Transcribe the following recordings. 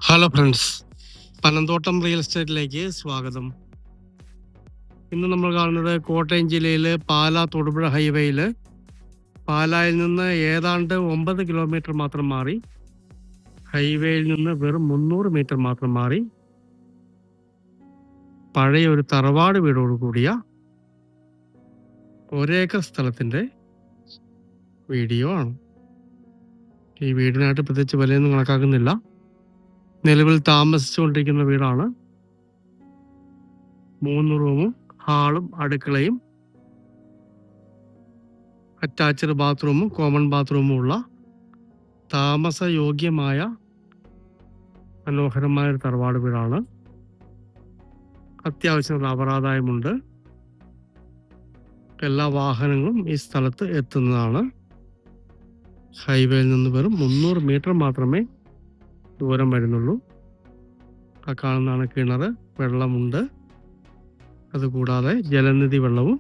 Hello friends, Panamthottam real എസ്റ്റേറ്റിലേക്ക് സ്വാഗതം. ഇന്ന് നമ്മൾ കാണുന്നത് കോട്ടയം ജില്ലയിലെ പാലാ തൊടുപുഴ ഹൈവേയിൽ പാലായിൽ നിന്ന് ഏതാണ്ട് 9 കിലോമീറ്റർ മാത്രം മാറി, ഹൈവേയിൽ നിന്ന് വെറും 300 മീറ്റർ മാത്രം മാറി പഴയ ഒരു തറവാട് വീടോട് കൂടിയ ഒരേക്കർ സ്ഥലത്തിൻ്റെ വീഡിയോ ആണ്. ഈ വീടിനായിട്ട് പ്രത്യേകിച്ച് വിലയൊന്നും കണക്കാക്കുന്നില്ല. നിലവിൽ താമസിച്ചുകൊണ്ടിരിക്കുന്ന വീടാണ്. 3 റൂമും ഹാളും അടുക്കളയും അറ്റാച്ച്ഡ് ബാത്റൂമും കോമൺ ബാത്റൂമും ഉള്ള താമസയോഗ്യമായ മനോഹരമായ ഒരു തറവാട് വീടാണ്. അത്യാവശ്യം റബ്ബർ ആദായമുണ്ട്. എല്ലാ വാഹനങ്ങളും ഈ സ്ഥലത്ത് എത്തുന്നതാണ്. ഹൈവേയിൽ നിന്ന് വെറും 300 മീറ്റർ മാത്രമേ ദൂരം വരുന്നുള്ളൂ. ആ കാണുന്നതാണ് കിണർ, വെള്ളമുണ്ട്. അതുകൂടാതെ ജലനിധി വെള്ളവും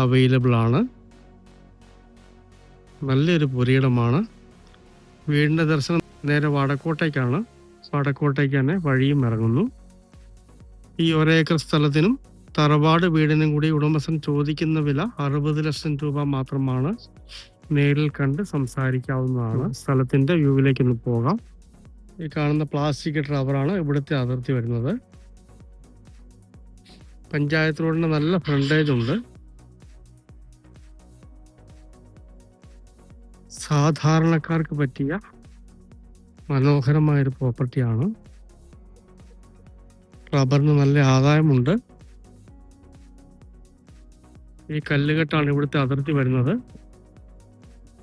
അവൈലബിൾ ആണ്. നല്ലൊരു പുരയിടമാണ്. വീടിൻ്റെ ദർശനം നേരെ വടക്കോട്ടേക്കാണ്. വടക്കോട്ടേക്ക് തന്നെ വഴിയും ഇറങ്ങുന്നു. ഈ ഒരേക്കർ സ്ഥലത്തിനും തറവാട് വീടിനും കൂടി ഉടമസ്ഥൻ ചോദിക്കുന്ന വില 60 ലക്ഷം രൂപ മാത്രമാണ്. നേരിൽ കണ്ട് സംസാരിക്കാവുന്നതാണ്. സ്ഥലത്തിൻ്റെ വ്യൂവിലേക്കൊന്ന് പോകാം. ഈ കാണുന്ന പ്ലാസ്റ്റിക് റബ്ബറാണ് ഇവിടുത്തെ അതിർത്തി വരുന്നത്. പഞ്ചായത്ത് റോഡിന് നല്ല ഫ്രണ്ടേജ് ഉണ്ട്. സാധാരണക്കാർക്ക് പറ്റിയ മനോഹരമായൊരു പ്രോപ്പർട്ടിയാണ്. റബ്ബറിന് നല്ല ആദായമുണ്ട്. ഈ കല്ലുകെട്ടാണ് ഇവിടുത്തെ അതിർത്തി വരുന്നത്.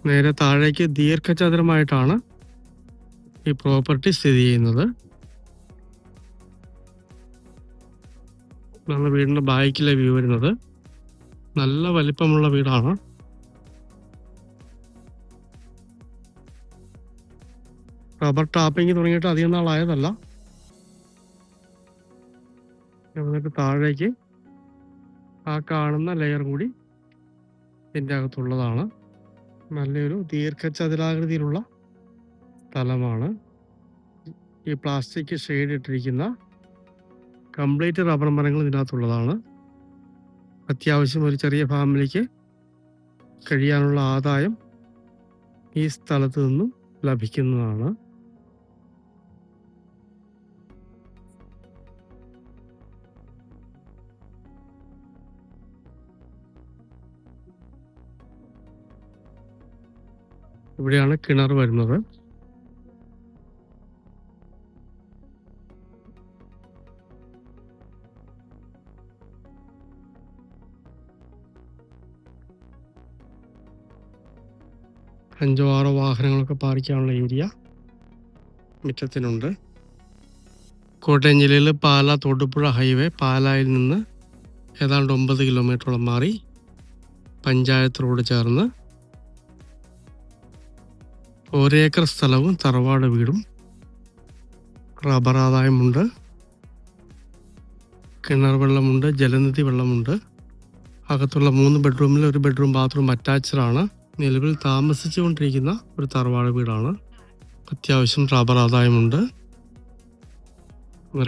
നേരെ താഴേക്ക് ദീർഘചതുരമായിട്ടാണ് ഈ പ്രോപ്പർട്ടി സ്ഥിതി ചെയ്യുന്നത്. ഇതാണ് വീടിൻ്റെ ബാക്കിലെ വ്യൂ വരുന്നത്. നല്ല വലിപ്പമുള്ള വീടാണ്. റബ്ബർ ടാപ്പിംഗ് തുടങ്ങിയിട്ട് അധികം നാളായതല്ല. എന്നിട്ട് താഴേക്ക് ആ കാണുന്ന ലെയർ കൂടി ഇതിൻ്റെ അകത്തുള്ളതാണ്. നല്ലൊരു ദീർഘചതുരാകൃതിയിലുള്ള സ്ഥലമാണ്. ഈ പ്ലാസ്റ്റിക് ഷെയ്ഡ് ഇട്ടിരിക്കുന്ന കംപ്ലീറ്റ് റബ്ബർ മരങ്ങൾ ഇതിനകത്തുള്ളതാണ്. അത്യാവശ്യം ഒരു ചെറിയ ഫാമിലിക്ക് കഴിയാനുള്ള ആദായം ഈ സ്ഥലത്ത് നിന്നും ലഭിക്കുന്നതാണ്. ഇവിടെയാണ് കിണർ വരുന്നത്. അഞ്ചോ ആറോ വാഹനങ്ങളൊക്കെ പാർക്ക് ചെയ്യാനുള്ള ഏരിയ മുറ്റത്തിനുണ്ട്. കോട്ടയം ജില്ലയിൽ പാലാ തൊടുപുഴ ഹൈവേ പാലായിൽ നിന്ന് ഏതാണ്ട് 9 കിലോമീറ്ററോളം മാറി പഞ്ചായത്ത് റോഡ് ചേർന്ന് ഒരേക്കർ സ്ഥലവും തറവാട് വീടും റബ്ബർ ആദായമുണ്ട്. കിണർ വെള്ളമുണ്ട്, ജലനിധി വെള്ളമുണ്ട്. അകത്തുള്ള 3 ബെഡ്റൂമിൽ 1 ബെഡ്റൂം ബാത്റൂം അറ്റാച്ച്ഡ് ആണ്. നിലവിൽ താമസിച്ചുകൊണ്ടിരിക്കുന്ന ഒരു തറവാട് വീടാണ്. അത്യാവശ്യം റബ്ബർ ആദായമുണ്ട്.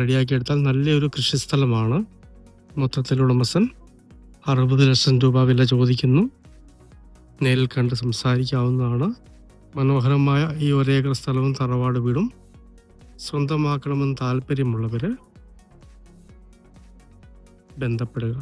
റെഡിയാക്കി എടുത്താൽ നല്ലൊരു കൃഷിസ്ഥലമാണ്. മൊത്തത്തിൽ ഉടമസ്ഥൻ 60 ലക്ഷം രൂപ വില ചോദിക്കുന്നു. നേരിൽ കണ്ട് സംസാരിക്കാവുന്നതാണ്. മനോഹരമായ ഈ ഒരേക്കർ സ്ഥലവും തറവാട് വീടും സ്വന്തമാക്കണമെന്ന് താല്പര്യമുള്ളവർ ബന്ധപ്പെടുക.